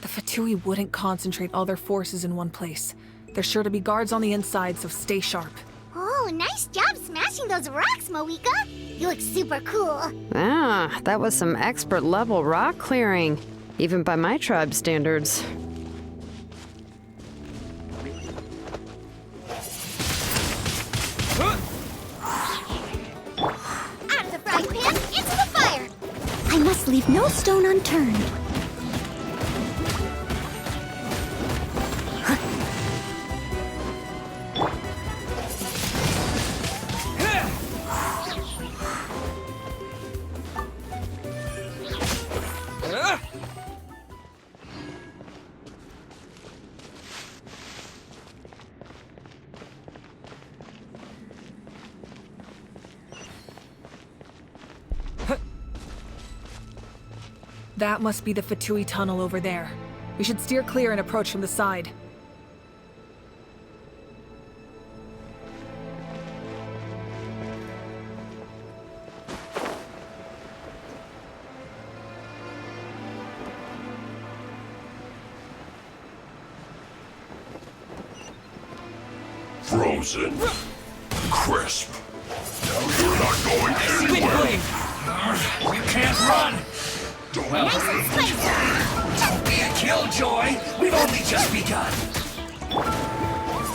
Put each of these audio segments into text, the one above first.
The Fatui wouldn't concentrate all their forces in one place. There's sure to be guards on the inside, so stay sharp. Oh, nice job smashing those rocks, Moeka. You look super cool. Ah, that was some expert-level rock clearing, even by my tribe standards. Out of the frying pan, into the fire! I must leave no stone unturned. That must be the Fatui tunnel over there. We should steer clear and approach from the side. Frozen. Crisp. Now you're not going anywhere. You can't run! Nice and spicy! Don't be a killjoy! We've only just begun!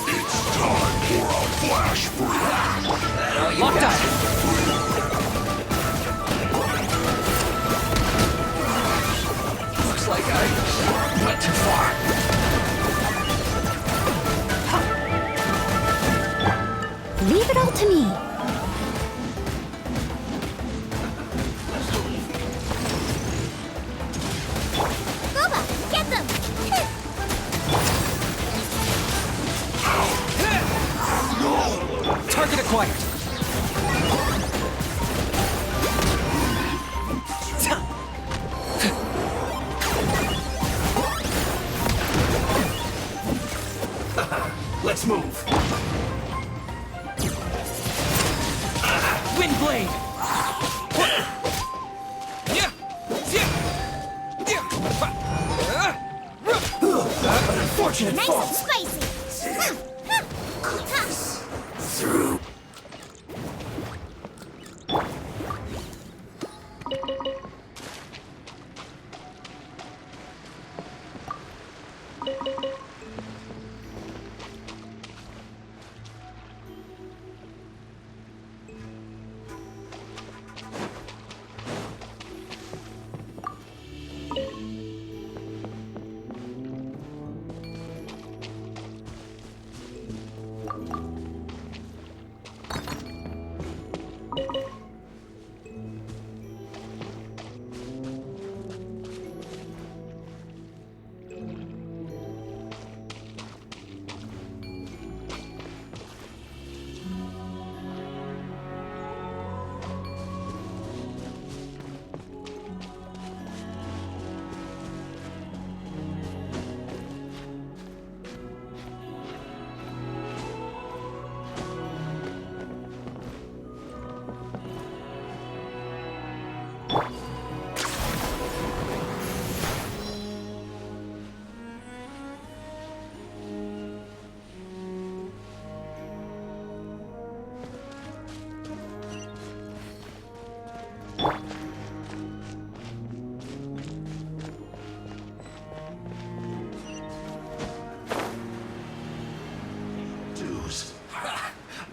It's time for a flash freeze. Locked up! Looks like I went too far. Leave it all to me. Boba, get them! Target acquired. Let's move. Wind blade. Unfortunate Nice fall. and spicy! Through.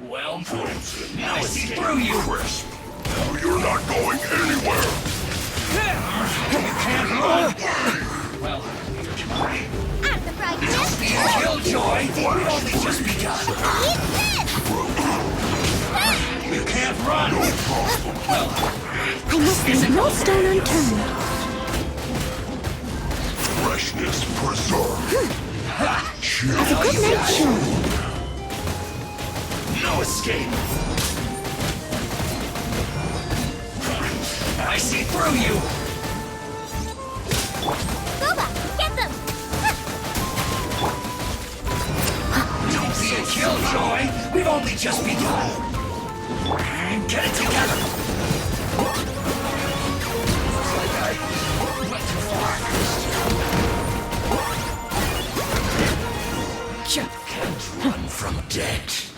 Well, Frozen. now I see through you. Crisp. Now you're not going anywhere. You can't run. Well, here's mine. Out of the frying pan, Don't be a killjoy. We've only just begun. eat this! You can't run. Well, I must leave no stone unturned. Freshness preserved. Chill. Have a good night, Chew. no escape. I see through you. Boba, get them! Don't be a killjoy. We've only just begun. Get it together. Looks like I went can't run from death.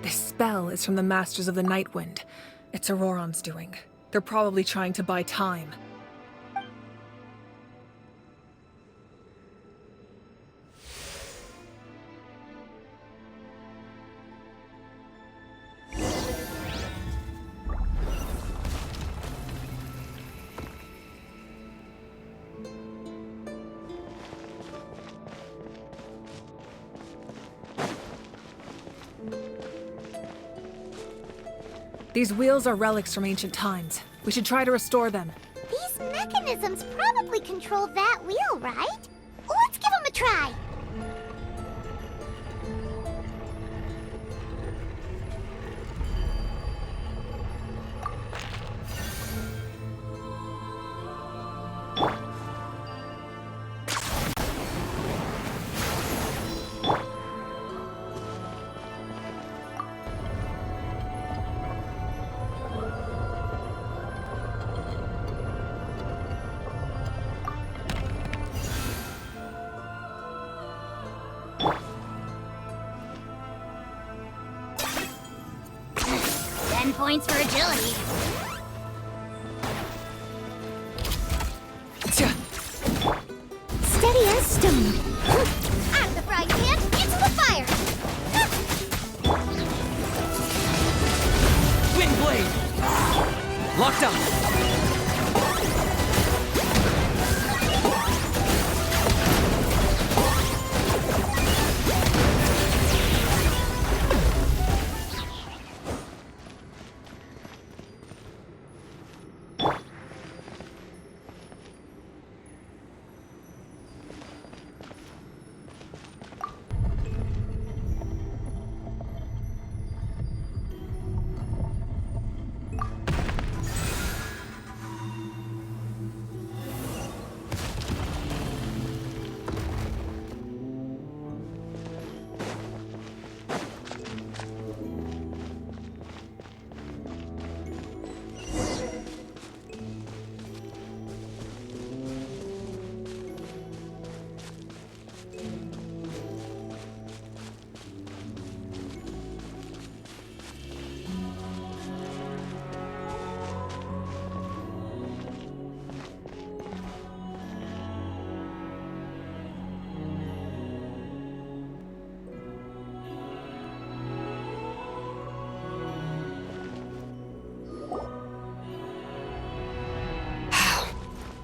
This spell is from the Masters of the Night Wind. It's Auroron's doing. They're probably trying to buy time. These wheels are relics from ancient times. We should try to restore them. These mechanisms probably control that wheel, right? Let's give them a try. Points for agility. Steady as stone. Out of the frying pan, into the fire. Wind blade! Locked up!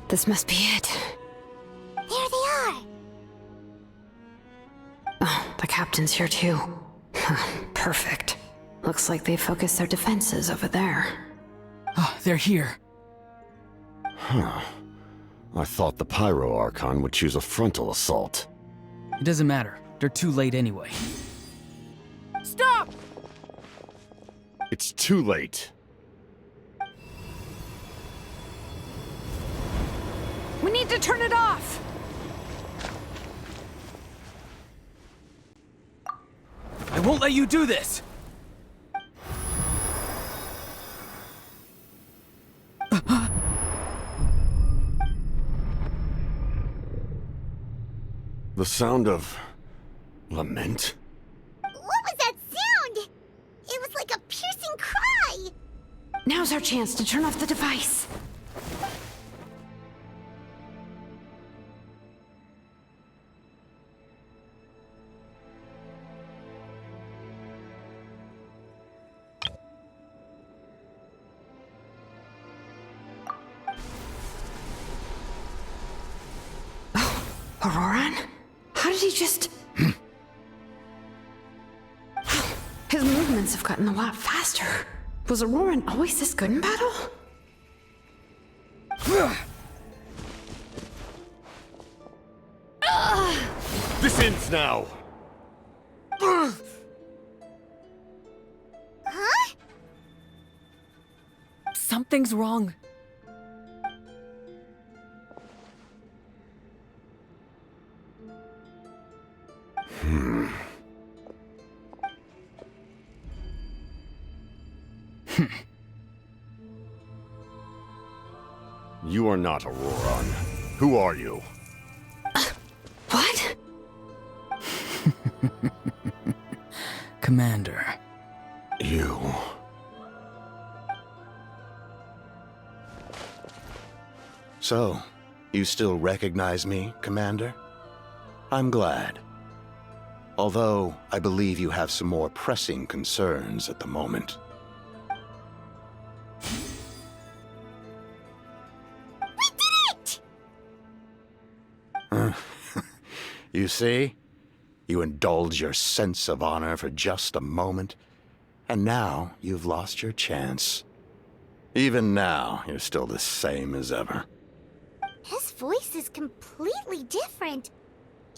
This must be it. There they are. Oh, the captain's here too. Perfect. Looks like they focused their defenses over there. Oh, they're here. Huh. I thought the Pyro Archon would choose a frontal assault. It doesn't matter. They're too late anyway. Stop! It's too late. We need to turn it off! I won't let you do this! The sound of lament? What was that sound? It was like a piercing cry. Now's our chance to turn off the device. Auroron? How did he just... His movements have gotten a lot faster. Was Auroron always this good in battle? This ends now! Huh? You are not Auroron. Who are you? What? Commander. You... So, you still recognize me, Commander? I'm glad. Although, I believe you have some more pressing concerns at the moment. You see? You indulge your sense of honor for just a moment, and now you've lost your chance. Even now, you're still the same as ever. His voice is completely different.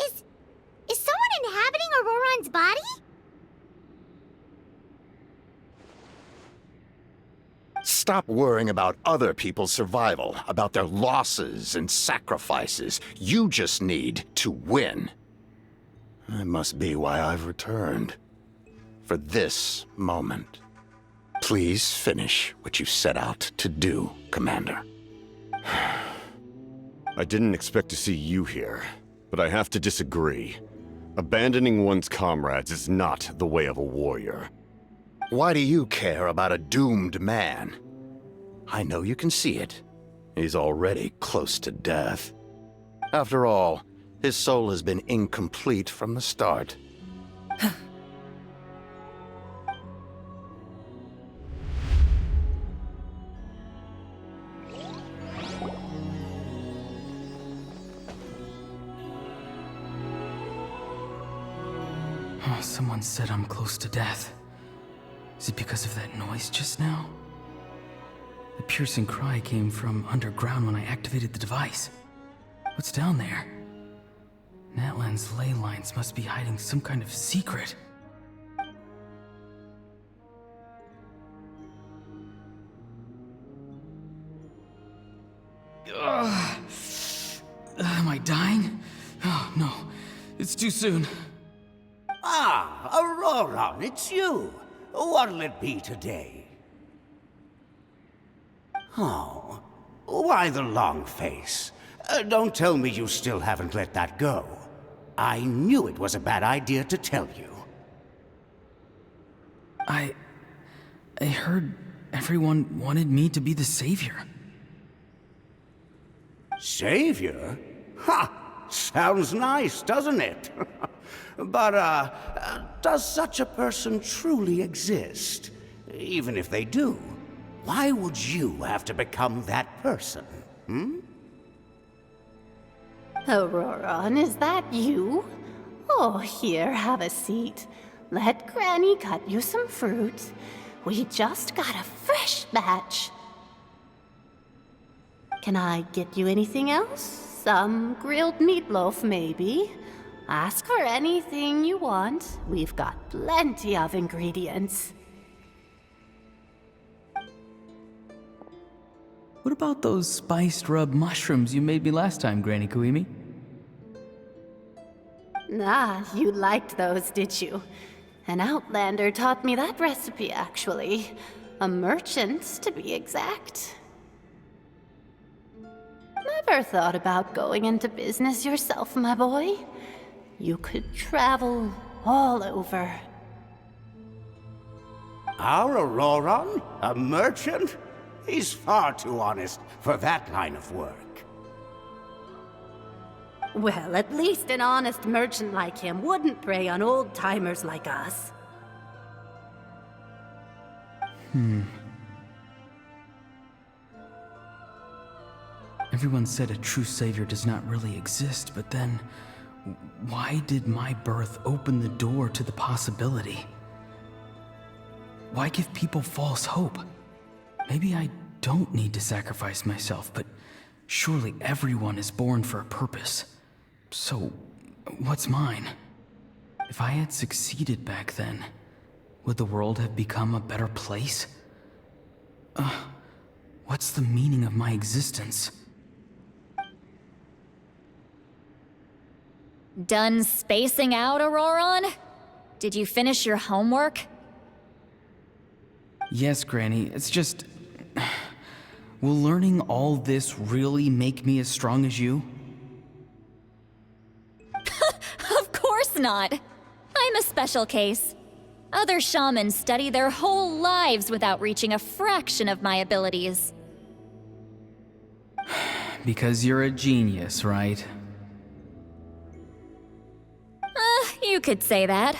Is someone inhabiting Auroron's body? Stop worrying about other people's survival, about their losses and sacrifices. You just need to win. That must be why I've returned. For this moment. Please finish what you set out to do, Commander. I didn't expect to see you here, but I have to disagree. Abandoning one's comrades is not the way of a warrior. Why do you care about a doomed man? I know you can see it. He's already close to death. After all, his soul has been incomplete from the start. Oh, someone said I'm close to death. Is it because of that noise just now? The piercing cry came from underground when I activated the device. What's down there? Natlan's ley lines must be hiding some kind of secret. Am I dying? Oh, no. It's too soon. Ah, Auroron, it's you. What'll it be today? Oh, why the long face? Don't tell me you still haven't let that go. I knew it was a bad idea to tell you. I heard everyone wanted me to be the savior. Savior? Ha! Sounds nice, doesn't it? But, does such a person truly exist? Even if they do, why would you have to become that person, hmm? Auroron, is that you? Oh, here, have a seat. Let Granny cut you some fruit. We just got a fresh batch. Can I get you anything else? Some grilled meatloaf, maybe? Ask for anything you want. We've got plenty of ingredients. What about those spiced rub mushrooms you made me last time, Granny Kuimi? Ah, you liked those, did you? An outlander taught me that recipe, actually. A merchant, to be exact. Never thought about going into business yourself, my boy? You could travel all over. Our Auroron? A merchant? He's far too honest for that line of work. Well, at least an honest merchant like him wouldn't prey on old-timers like us. Everyone said a true savior does not really exist, but then why did my birth open the door to the possibility? Why give people false hope? Maybe I don't need to sacrifice myself, but surely everyone is born for a purpose. So, what's mine? If I had succeeded back then, would the world have become a better place? What's the meaning of my existence? Done spacing out, Auroron? Did you finish your homework? Yes, Granny, it's just... Will learning all this really make me as strong as you? Of course not. I'm a special case. Other shamans study their whole lives without reaching a fraction of my abilities. Because you're a genius, right? You could say that.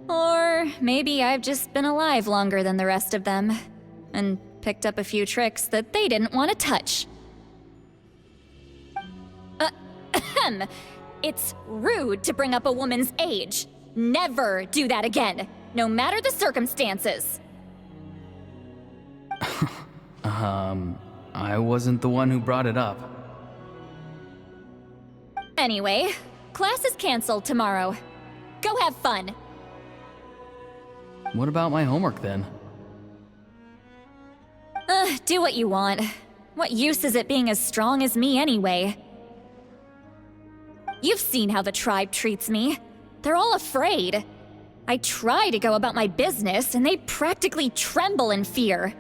Or maybe I've just been alive longer than the rest of them, and picked up a few tricks that they didn't want to touch. Ahem. It's rude to bring up a woman's age. Never do that again, no matter the circumstances. I wasn't the one who brought it up. Anyway, class is canceled tomorrow. Go have fun. What about my homework then? Do what you want. What use is it being as strong as me anyway? You've seen how the tribe treats me. They're all afraid. I try to go about my business, and they practically tremble in fear.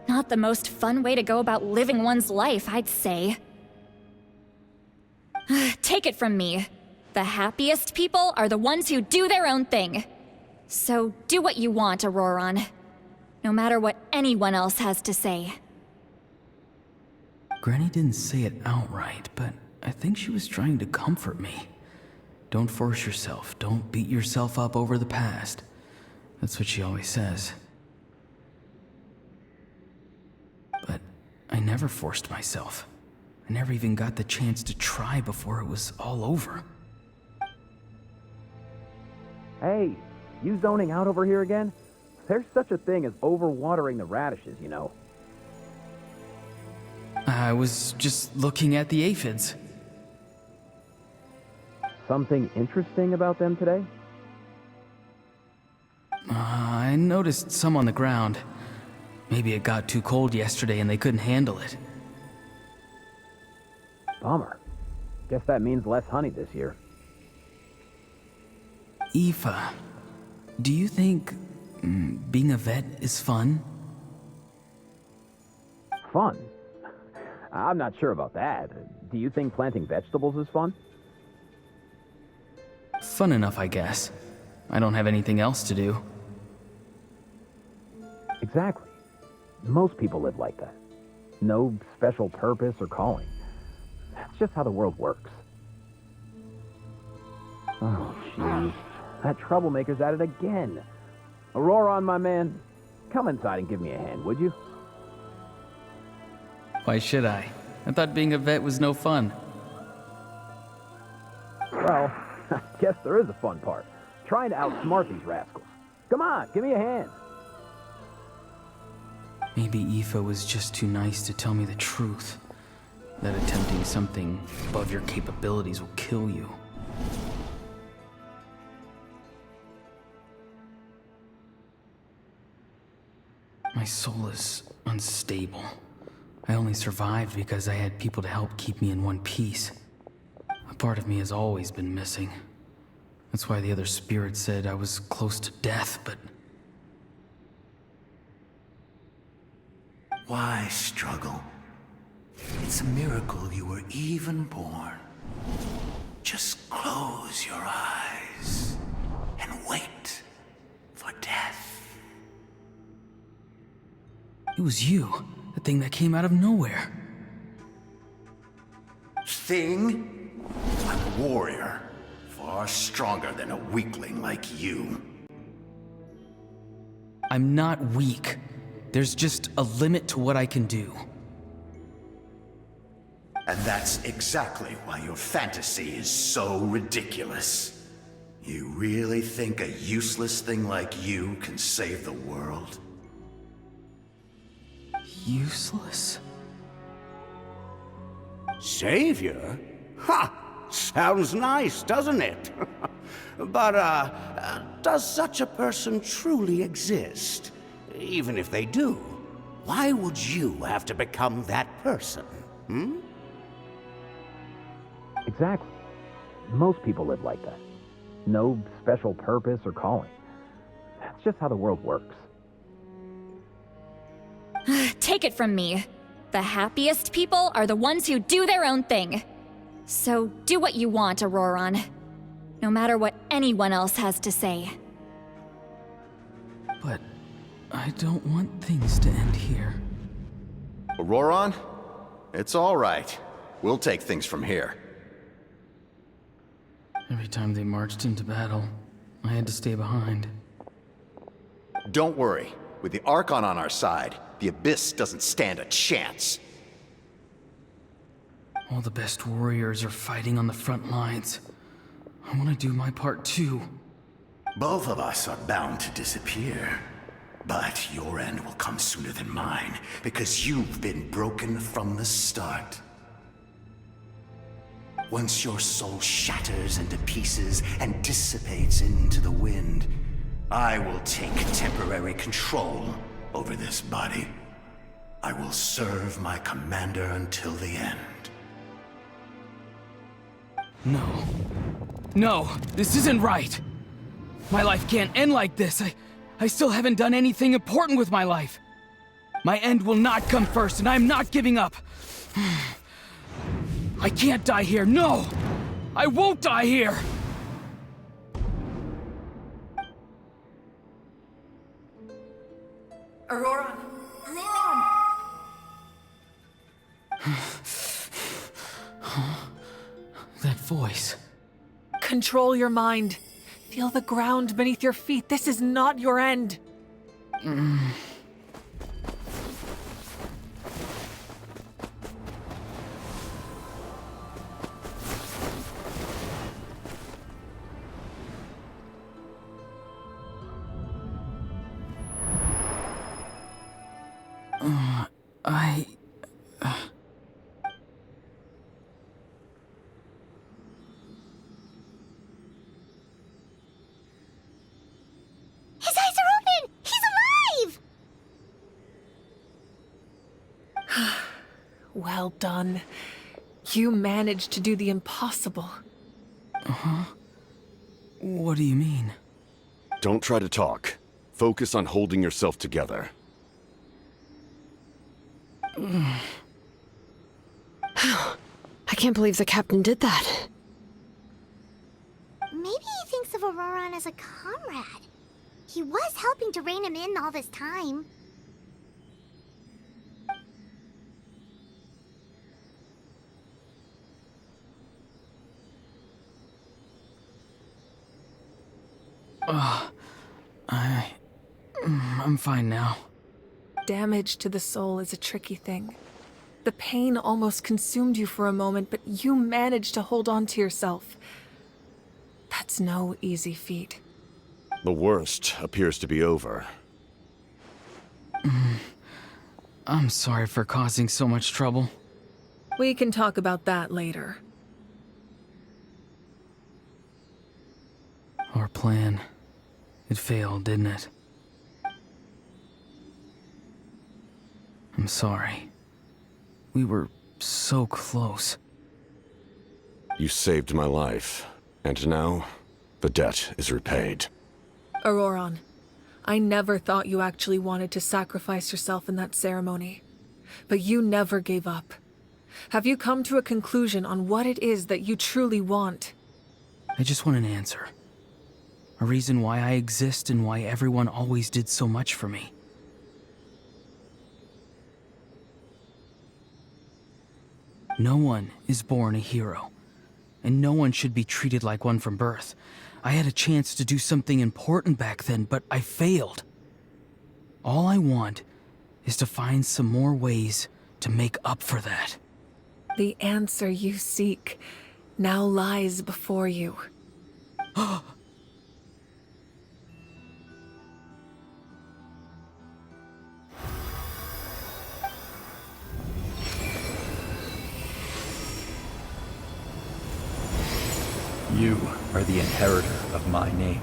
Not the most fun way to go about living one's life, I'd say. Take it from me. The happiest people are the ones who do their own thing. So do what you want, Auroron. No matter what anyone else has to say. Granny didn't say it outright, but I think she was trying to comfort me. Don't force yourself. Don't beat yourself up over the past. That's what she always says. But I never forced myself. I never even got the chance to try before it was all over. Hey, you zoning out over here again? There's such a thing as overwatering the radishes, you know. I was just looking at the aphids. Something interesting about them today? I noticed some on the ground. Maybe it got too cold yesterday and they couldn't handle it. Bummer. Guess that means less honey this year. Aoife, do you think being a vet is fun? Fun? I'm not sure about that. Do you think planting vegetables is fun? Fun enough, I guess. I don't have anything else to do. Exactly. Most people live like that. No special purpose or calling. That's just how the world works. Oh, jeez. That troublemaker's at it again. Auroron, my man, come inside and give me a hand, would you? Why should I? I thought being a vet was no fun. Well, I guess there is a fun part. Trying to outsmart these rascals. Come on, give me a hand. Maybe Aoife was just too nice to tell me the truth. That attempting something above your capabilities will kill you. My soul is unstable. I only survived because I had people to help keep me in one piece. A part of me has always been missing. That's why the other spirits said I was close to death, but... Why struggle? It's a miracle you were even born. Just close your eyes and wait for death. It was you, the thing that came out of nowhere. Thing? I'm a warrior, far stronger than a weakling like you. I'm not weak. There's just a limit to what I can do. And that's exactly why your fantasy is so ridiculous. You really think a useless thing like you can save the world? Useless? Savior? Ha! Sounds nice, doesn't it? But, does such a person truly exist? Even if they do, why would you have to become that person? Hmm? Exactly. Most people live like that. No special purpose or calling. That's just how the world works. Take take it from me. The happiest people are the ones who do their own thing. So do what you want, Auroron. No matter what anyone else has to say. But I don't want things to end here. Auroron? It's all right. We'll take things from here. Every time they marched into battle, I had to stay behind. Don't worry. With the Archon on our side, the Abyss doesn't stand a chance. All the best warriors are fighting on the front lines. I want to do my part too. Both of us are bound to disappear. But your end will come sooner than mine, because you've been broken from the start. Once your soul shatters into pieces and dissipates into the wind, I will take temporary control over this body. I will serve my commander until the end. No. No, this isn't right. My life can't end like this. I still haven't done anything important with my life. My end will not come first, and I'm not giving up. I can't die here, no! I won't die here! Auroron! Auroron! That voice. Control your mind. Feel the ground beneath your feet. This is not your end. His eyes are open! He's alive! Well done. You managed to do the impossible. What do you mean? Don't try to talk. Focus on holding yourself together. I can't believe the captain did that. Maybe he thinks of Auroron as a comrade. He was helping to rein him in all this time. I'm fine now. Damage to the soul is a tricky thing. The pain almost consumed you for a moment, but you managed to hold on to yourself. That's no easy feat. The worst appears to be over. I'm sorry for causing so much trouble. We can talk about that later. Our plan. It failed, didn't it? I'm sorry. We were so close. You saved my life, and now the debt is repaid. Auroron, I never thought you actually wanted to sacrifice yourself in that ceremony. But you never gave up. Have you come to a conclusion on what it is that you truly want? I just want an answer. A reason why I exist and why everyone always did so much for me. No one is born a hero, and no one should be treated like one from birth. I had a chance to do something important back then, but I failed. All I want is to find some more ways to make up for that. The answer you seek now lies before you. You are the inheritor of my name.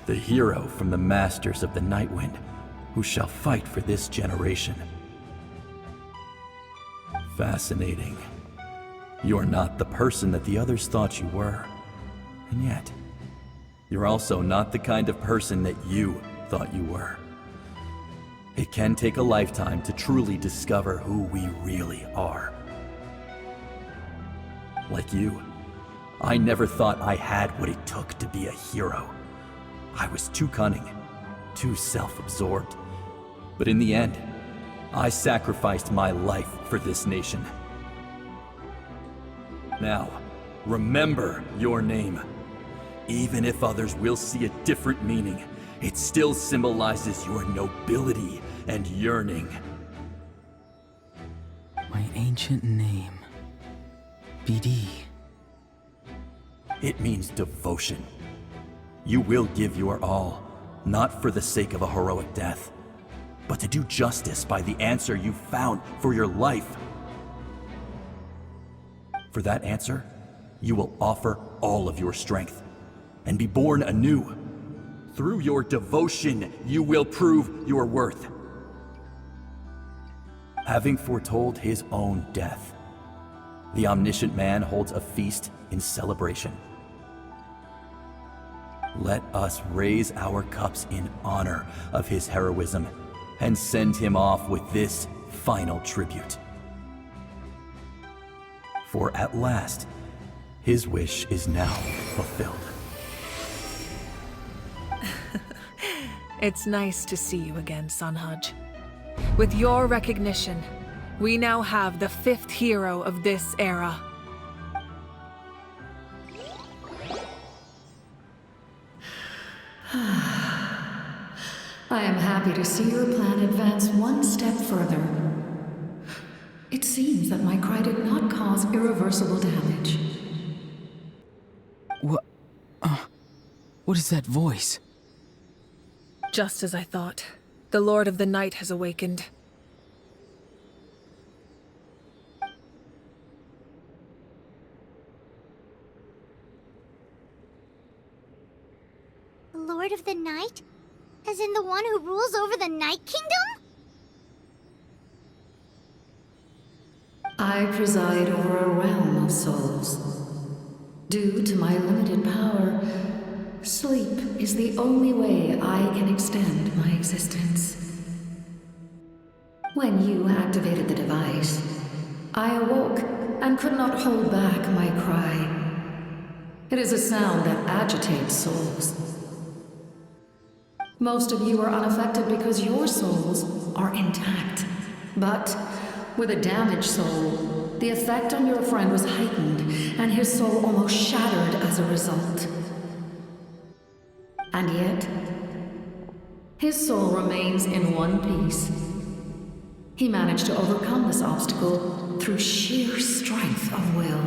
The hero from the Masters of the Nightwind, who shall fight for this generation. Fascinating. You're not the person that the others thought you were. And yet, you're also not the kind of person that you thought you were. It can take a lifetime to truly discover who we really are. Like you, I never thought I had what it took to be a hero. I was too cunning, too self-absorbed. But in the end, I sacrificed my life for this nation. Now, remember your name. Even if others will see a different meaning, it still symbolizes your nobility and yearning. My ancient name. BD. It means devotion. You will give your all, not for the sake of a heroic death, but to do justice by the answer you found for your life. For that answer, you will offer all of your strength and be born anew. Through your devotion, you will prove your worth. Having foretold his own death, the omniscient man holds a feast in celebration. Let us raise our cups in honor of his heroism and send him off with this final tribute. For at last, his wish is now fulfilled. It's nice to see you again, Sunhudge. With your recognition, we now have the 5th hero of this era. I am happy to see your plan advance one step further. It seems that my cry did not cause irreversible damage. What is that voice? Just as I thought. The Lord of the Night has awakened. The Lord of the Night? As in the one who rules over the Night Kingdom? I preside over a realm of souls. Due to my limited power, sleep is the only way I can extend my existence. When you activated the device, I awoke and could not hold back my cry. It is a sound that agitates souls. Most of you are unaffected because your souls are intact. But with a damaged soul, the effect on your friend was heightened, and his soul almost shattered as a result. And yet, his soul remains in one piece. He managed to overcome this obstacle through sheer strength of will.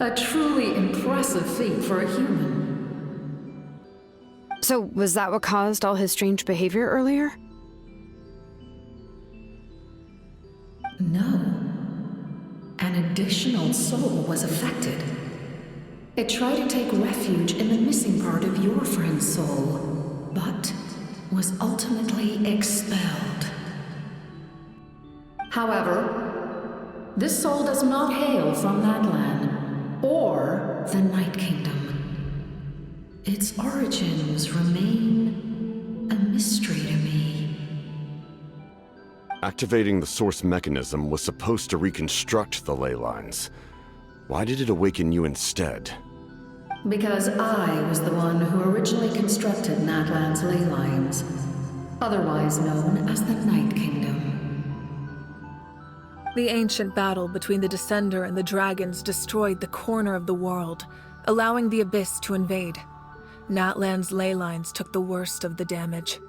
A truly impressive feat for a human. So, was that what caused all his strange behavior earlier? No. An additional soul was affected. It tried to take refuge in the missing part of your friend's soul, but was ultimately expelled. However, this soul does not hail from that land, or the Night Kingdom. Its origins remain a mystery to me. Activating the source mechanism was supposed to reconstruct the ley lines. Why did it awaken you instead? Because I was the one who originally constructed Natlan's ley lines, otherwise known as the Night Kingdom. The ancient battle between the Descender and the dragons destroyed the corner of the world, allowing the Abyss to invade. Natlan's ley lines took the worst of the damage.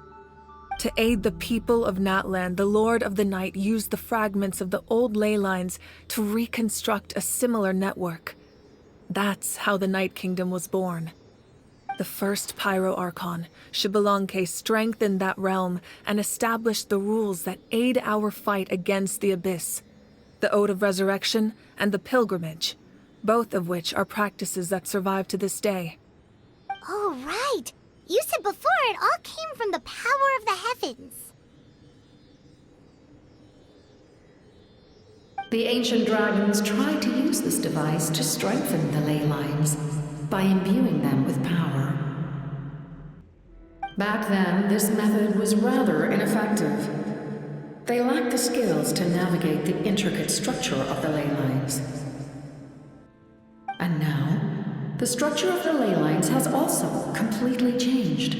To aid the people of Natlan, the Lord of the Night used the fragments of the old ley lines to reconstruct a similar network. That's how the Night Kingdom was born. The first Pyro Archon, Xbalanque, strengthened that realm and established the rules that aid our fight against the Abyss. The Ode of Resurrection and the Pilgrimage, both of which are practices that survive to this day. Oh, right! You said before it all came from the power of the heavens. The ancient dragons tried to use this device to strengthen the ley lines by imbuing them with power. Back then, this method was rather ineffective. They lacked the skills to navigate the intricate structure of the ley lines. And now, the structure of the ley lines has also completely changed.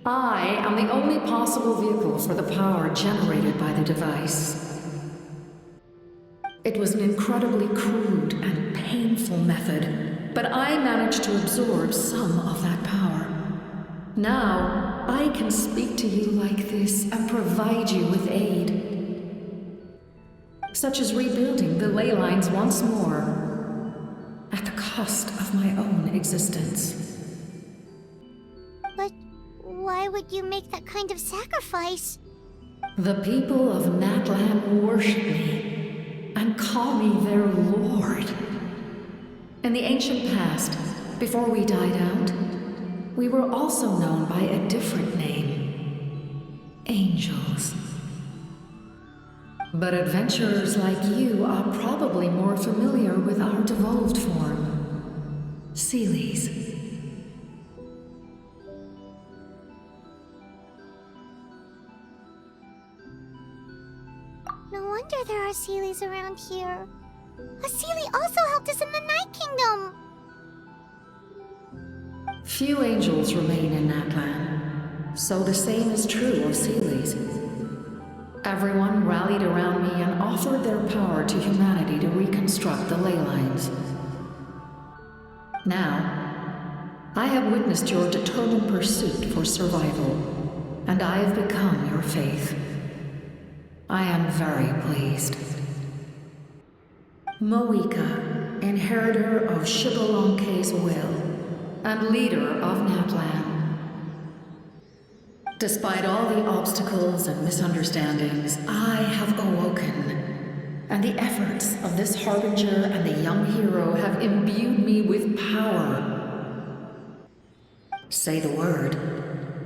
I am the only possible vehicle for the power generated by the device. It was an incredibly crude and painful method, but I managed to absorb some of that power. Now, I can speak to you like this and provide you with aid, such as rebuilding the ley lines once more, at the cost of my own existence. But why would you make that kind of sacrifice? The people of Natlan worship me and call me their lord. In the ancient past, before we died out, we were also known by a different name: angels. But adventurers like you are probably more familiar with our devolved form, Seelies. No wonder there are Seelies around here. A Seelie also helped us in the Night Kingdom! Few angels remain in Natlan, so the same is true of Seelies. Everyone rallied around me and offered their power to humanity to reconstruct the ley lines. Now, I have witnessed your determined pursuit for survival, and I have become your faith. I am very pleased. Moika, inheritor of Shibalonke's will, and leader of Natlan. Despite all the obstacles and misunderstandings, I have awoken, and the efforts of this harbinger and the young hero have imbued me with power. Say the word,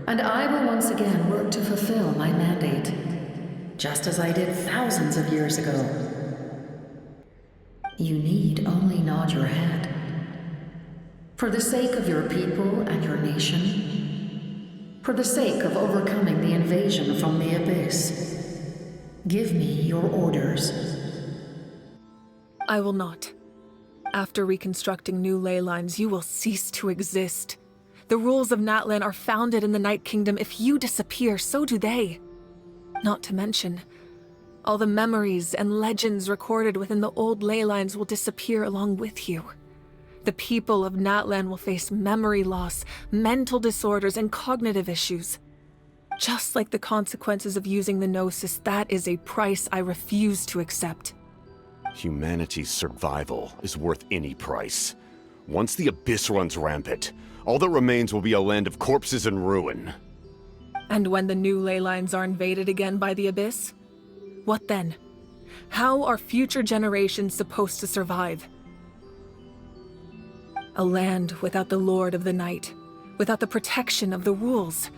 and I will once again work to fulfill my mandate, just as I did thousands of years ago. You need only nod your head. For the sake of your people and your nation, for the sake of overcoming the invasion from the Abyss, give me your orders. I will not. After reconstructing new ley lines, you will cease to exist. The rules of Natlan are founded in the Night Kingdom. If you disappear, so do they. Not to mention, all the memories and legends recorded within the old ley lines will disappear along with you. The people of Natlan will face memory loss, mental disorders, and cognitive issues. Just like the consequences of using the Gnosis, that is a price I refuse to accept. Humanity's survival is worth any price. Once the Abyss runs rampant, all that remains will be a land of corpses and ruin. And when the new ley lines are invaded again by the Abyss? What then? How are future generations supposed to survive? A land without the Lord of the Night, without the protection of the rules,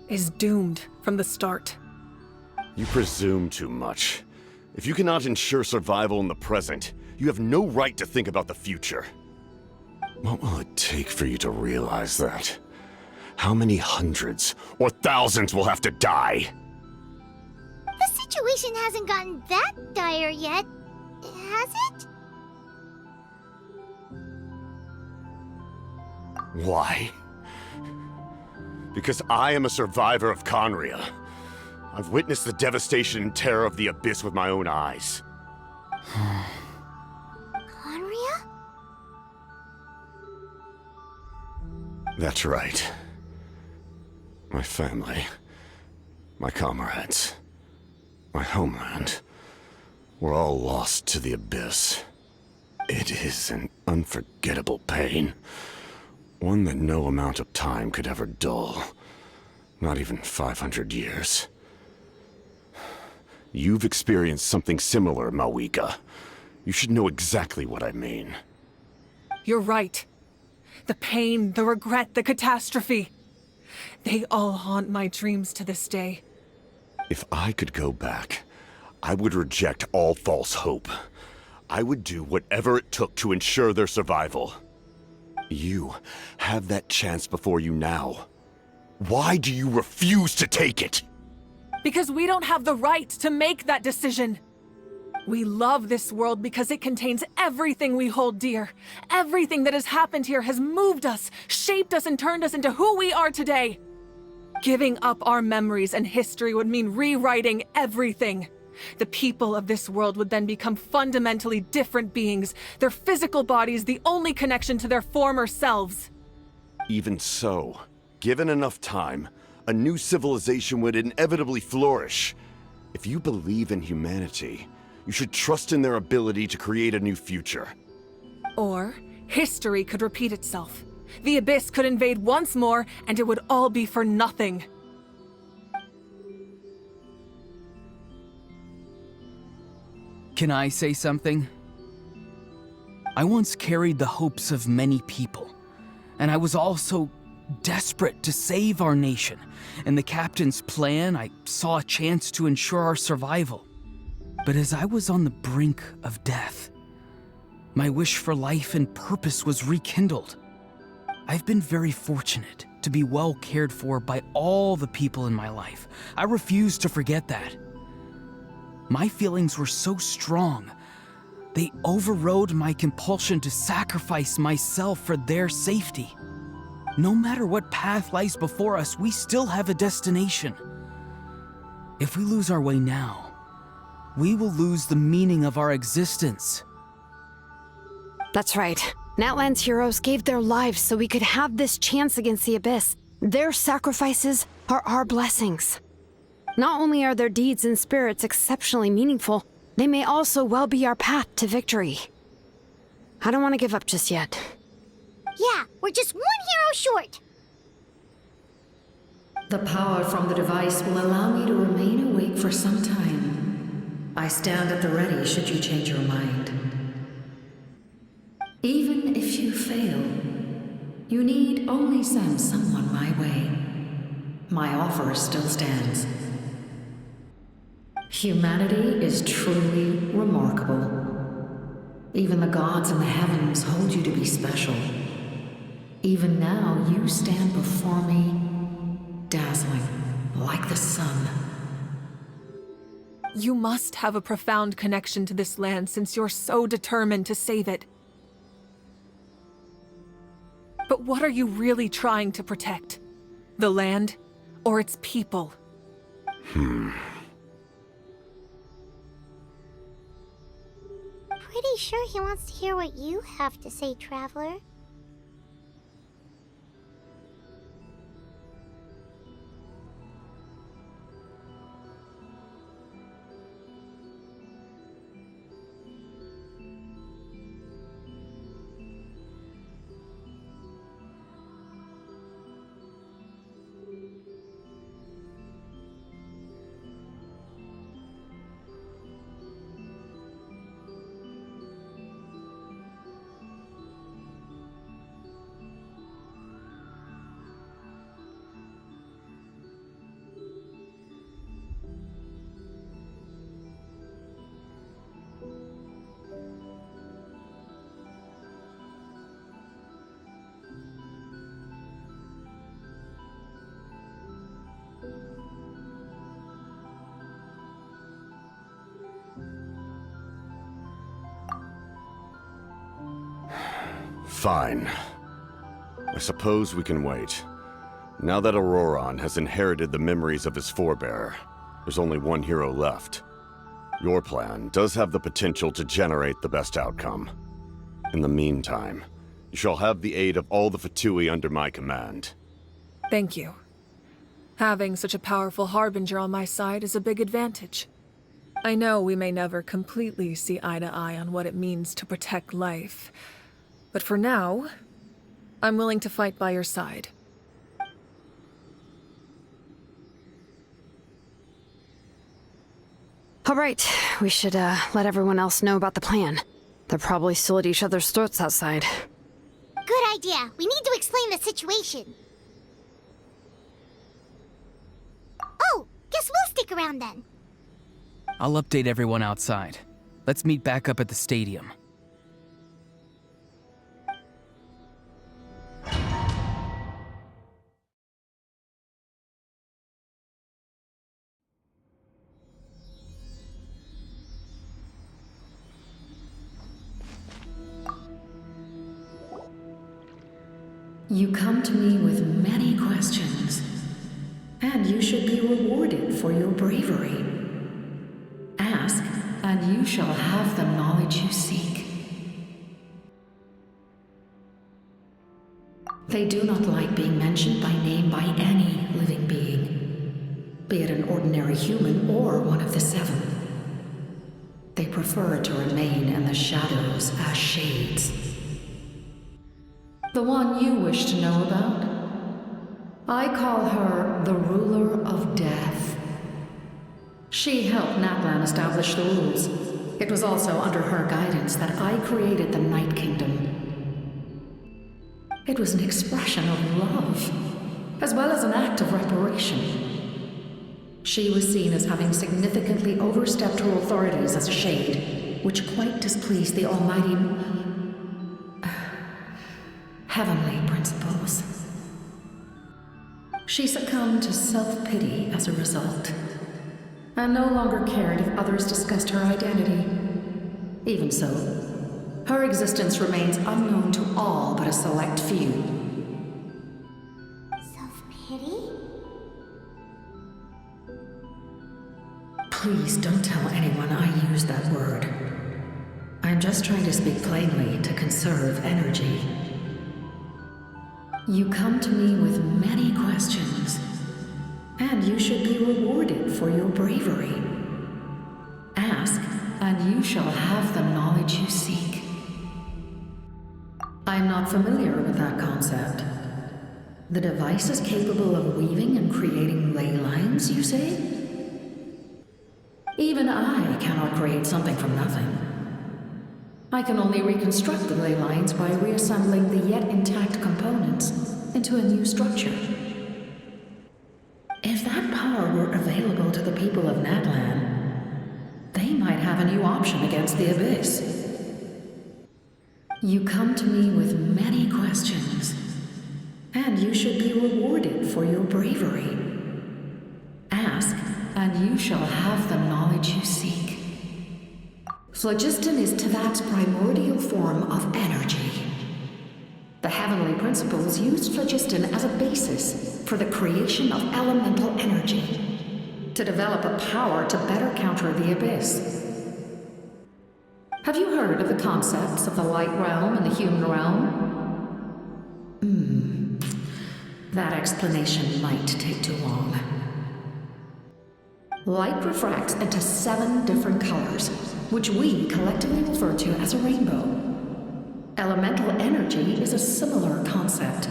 is doomed from the start. You presume too much. If you cannot ensure survival in the present, you have no right to think about the future. What will it take for you to realize that? How many hundreds or thousands will have to die? The situation hasn't gotten that dire yet, has it? Why? Because I am a survivor of Conria. I've witnessed the devastation and terror of the Abyss with my own eyes. Conria? That's right. My family, my comrades, my homeland, were all lost to the Abyss. It is an unforgettable pain. One that no amount of time could ever dull. Not even 500 years. You've experienced something similar, Mawika. You should know exactly what I mean. You're right. The pain, the regret, the catastrophe. They all haunt my dreams to this day. If I could go back, I would reject all false hope. I would do whatever it took to ensure their survival. You have that chance before you now. Why do you refuse to take it? Because we don't have the right to make that decision. We love this world because it contains everything we hold dear. Everything that has happened here has moved us, shaped us, and turned us into who we are today. Giving up our memories and history would mean rewriting everything. The people of this world would then become fundamentally different beings, their physical bodies the only connection to their former selves. Even so, given enough time, a new civilization would inevitably flourish. If you believe in humanity, you should trust in their ability to create a new future. Or, history could repeat itself. The Abyss could invade once more, and it would all be for nothing. Can I say something? I once carried the hopes of many people, and I was also desperate to save our nation. In the captain's plan, I saw a chance to ensure our survival. But as I was on the brink of death, my wish for life and purpose was rekindled. I've been very fortunate to be well cared for by all the people in my life. I refuse to forget that. My feelings were so strong, they overrode my compulsion to sacrifice myself for their safety. No matter what path lies before us, we still have a destination. If we lose our way now, we will lose the meaning of our existence. That's right. Natlan's heroes gave their lives so we could have this chance against the Abyss. Their sacrifices are our blessings. Not only are their deeds and spirits exceptionally meaningful, they may also well be our path to victory. I don't want to give up just yet. Yeah, we're just one hero short. The power from the device will allow me to remain awake for some time. I stand at the ready should you change your mind. Even if you fail, you need only send someone my way. My offer still stands. Humanity is truly remarkable. Even the gods in the heavens hold you to be special. Even now, you stand before me, dazzling like the sun. You must have a profound connection to this land since you're so determined to save it. But what are you really trying to protect? The land or its people? Pretty sure he wants to hear what you have to say, Traveler. Fine. I suppose we can wait. Now that Auroron has inherited the memories of his forebear, there's only one hero left. Your plan does have the potential to generate the best outcome. In the meantime, you shall have the aid of all the Fatui under my command. Thank you. Having such a powerful harbinger on my side is a big advantage. I know we may never completely see eye to eye on what it means to protect life, but for now, I'm willing to fight by your side. All right, we should let everyone else know about the plan. They're probably still at each other's throats outside. Good idea. We need to explain the situation. Oh, guess we'll stick around then. I'll update everyone outside. Let's meet back up at the stadium. You come to me with many questions, and you should be rewarded for your bravery. Ask, and you shall have the knowledge you seek. They do not like being mentioned by name by any living being, be it an ordinary human or one of the seven. They prefer to remain in the shadows as shades. The one you wish to know about? I call her the ruler of death. She helped Natlan establish the rules. It was also under her guidance that I created the Night Kingdom. It was an expression of love, as well as an act of reparation. She was seen as having significantly overstepped her authorities as a shade, which quite displeased the almighty heavenly principles. She succumbed to self-pity as a result, and no longer cared if others discussed her identity. Even so, her existence remains unknown to all but a select few. Self-pity? Please don't tell anyone I use that word. I'm just trying to speak plainly to conserve energy. You come to me with many questions, and you should be rewarded for your bravery. Ask, and you shall have the knowledge you seek. I'm not familiar with that concept. The device is capable of weaving and creating ley lines, you say? Even I cannot create something from nothing. I can only reconstruct the ley lines by reassembling the yet intact components into a new structure. If that power were available to the people of Natlan, they might have a new option against the Abyss. You come to me with many questions, and you should be rewarded for your bravery. Ask, and you shall have the knowledge you seek. Phlogiston is Teyvat's primordial form of energy. The heavenly principles used phlogiston as a basis for the creation of elemental energy, to develop a power to better counter the Abyss. Have you heard of the concepts of the light realm and the human realm? That explanation might take too long. Light refracts into 7 different colors, which we collectively refer to as a rainbow. Elemental energy is a similar concept.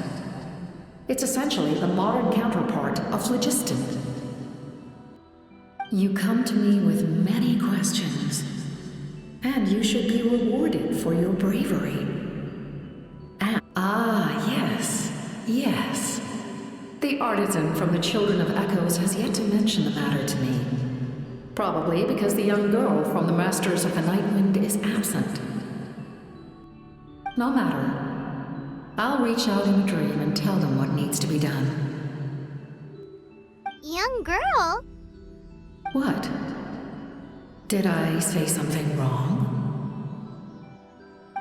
It's essentially the modern counterpart of phlogiston. You come to me with many questions, and you should be rewarded for your bravery. Yes. The artisan from the Children of Echoes has yet to mention the matter to me. Probably because the young girl from the Masters of the Night Wind is absent. No matter. I'll reach out in a dream and tell them what needs to be done. Young girl? What? Did I say something wrong?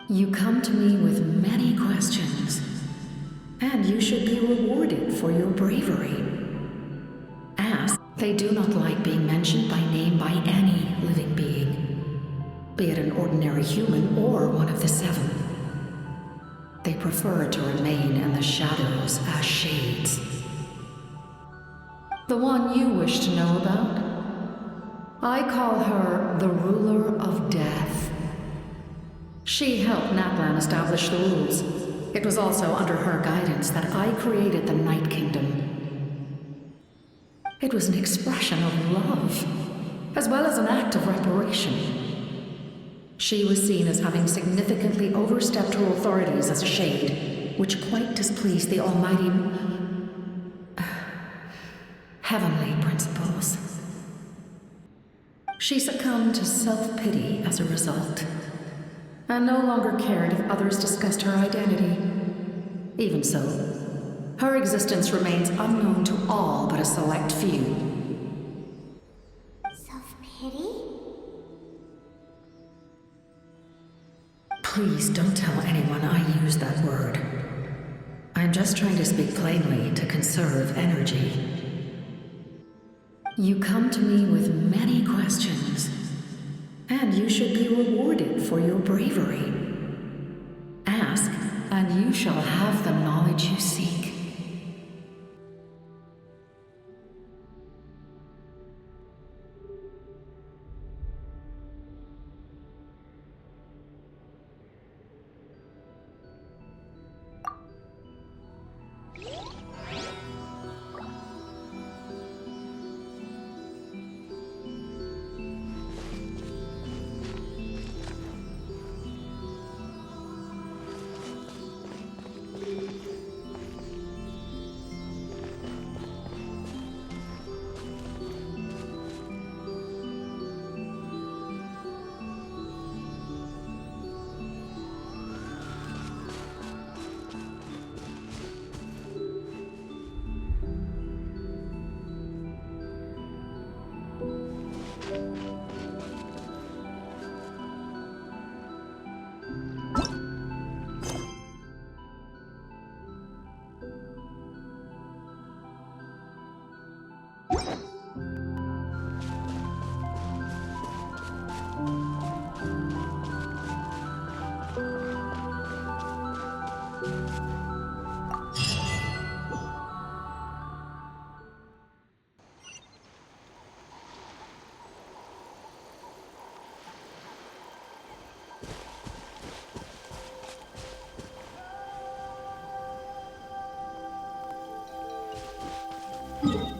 You come to me with many questions, and you should be rewarded for your bravery. Ask. They do not like being mentioned by name by any living being, be it an ordinary human or one of the 7. They prefer to remain in the shadows as shades. The one you wish to know about? I call her the ruler of death. She helped Natlan establish the rules. It was also under her guidance that I created the Night Kingdom. It was an expression of love, as well as an act of reparation. She was seen as having significantly overstepped her authorities as a shade, which quite displeased the almighty heavenly principles. She succumbed to self-pity as a result, and no longer cared if others discussed her identity. Even so, her existence remains unknown to all but a select few. Self-pity? Please don't tell anyone I use that word. I'm just trying to speak plainly to conserve energy. You come to me with many questions, and you should be rewarded for your bravery. Ask, and you shall have the knowledge you seek. You